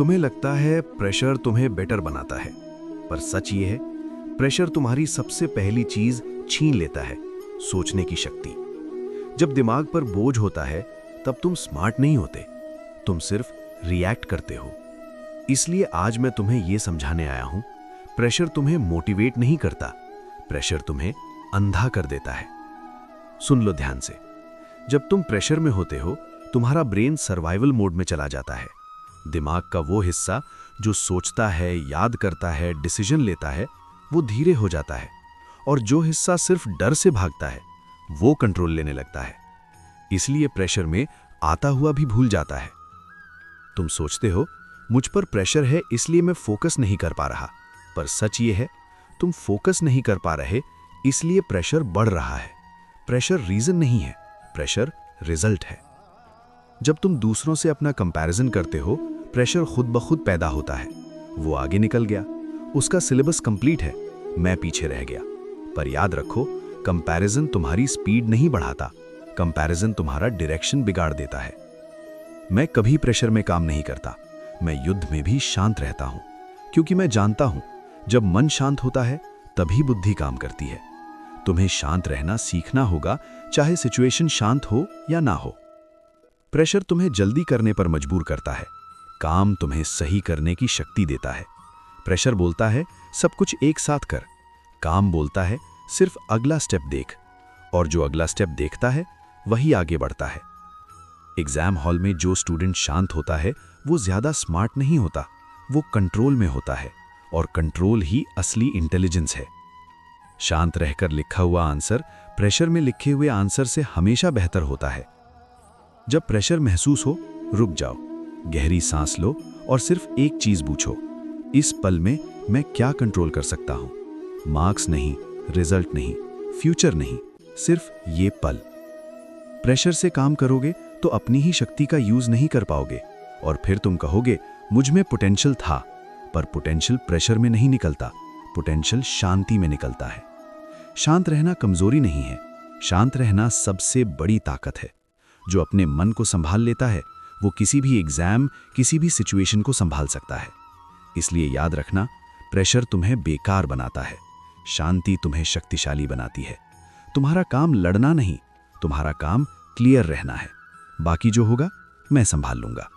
तुम्हें लगता है प्रेशर तुम्हें बेटर बनाता है, पर सच ये है प्रेशर तुम्हारी सबसे पहली चीज छीन लेता है, सोचने की शक्ति। जब दिमाग पर बोझ होता है तब तुम स्मार्ट नहीं होते, तुम सिर्फ रिएक्ट करते हो। इसलिए आज मैं तुम्हें यह समझाने आया हूं, प्रेशर तुम्हें मोटिवेट नहीं करता, प्रेशर तुम्हें अंधा कर देता है। सुन लो ध्यान से। जब तुम प्रेशर में होते हो तुम्हारा ब्रेन सर्वाइवल मोड में चला जाता है। दिमाग का वो हिस्सा जो सोचता है, याद करता है, डिसीजन लेता है, वो धीरे हो जाता है, और जो हिस्सा सिर्फ डर से भागता है वो कंट्रोल लेने लगता है। इसलिए प्रेशर में आता हुआ भी भूल जाता है। तुम सोचते हो मुझ पर प्रेशर है इसलिए मैं फोकस नहीं कर पा रहा, पर सच ये है तुम फोकस नहीं कर पा रहे इसलिए प्रेशर बढ़ रहा है। प्रेशर रीजन नहीं है, प्रेशर रिजल्ट है। जब तुम दूसरों से अपना कंपैरिजन करते हो प्रेशर खुद ब खुद पैदा होता है। वो आगे निकल गया, उसका सिलेबस कंप्लीट है, मैं पीछे रह गया। पर याद रखो, कंपैरिजन तुम्हारी स्पीड नहीं बढ़ाता, कंपैरिजन तुम्हारा डायरेक्शन बिगाड़ देता है। मैं कभी प्रेशर में काम नहीं करता, मैं युद्ध में भी शांत रहता हूं, क्योंकि मैं जानता हूं जब मन शांत होता है तभी बुद्धि काम करती है। तुम्हें शांत रहना सीखना होगा, चाहे सिचुएशन शांत हो या ना हो। प्रेशर तुम्हें जल्दी करने पर मजबूर करता है, काम तुम्हें सही करने की शक्ति देता है। प्रेशर बोलता है सब कुछ एक साथ कर, काम बोलता है सिर्फ अगला स्टेप देख, और जो अगला स्टेप देखता है वही आगे बढ़ता है। एग्जाम हॉल में जो स्टूडेंट शांत होता है वो ज्यादा स्मार्ट नहीं होता, वो कंट्रोल में होता है, और कंट्रोल ही असली इंटेलिजेंस है। शांत रहकर लिखा हुआ आंसर प्रेशर में लिखे हुए आंसर से हमेशा बेहतर होता है। जब प्रेशर महसूस हो, रुक जाओ, गहरी सांस लो और सिर्फ एक चीज पूछो, इस पल में मैं क्या कंट्रोल कर सकता हूं? मार्क्स नहीं, रिजल्ट नहीं, फ्यूचर नहीं, सिर्फ ये पल। प्रेशर से काम करोगे तो अपनी ही शक्ति का यूज नहीं कर पाओगे, और फिर तुम कहोगे मुझ में पोटेंशियल था। पर पोटेंशियल प्रेशर में नहीं निकलता, पोटेंशियल शांति में निकलता है। शांत रहना कमजोरी नहीं है, शांत रहना सबसे बड़ी ताकत है। जो अपने मन को संभाल लेता है वो किसी भी एग्जाम, किसी भी सिचुएशन को संभाल सकता है। इसलिए याद रखना, प्रेशर तुम्हें बेकार बनाता है, शांति तुम्हें शक्तिशाली बनाती है। तुम्हारा काम लड़ना नहीं, तुम्हारा काम क्लियर रहना है। बाकी जो होगा मैं संभाल लूंगा।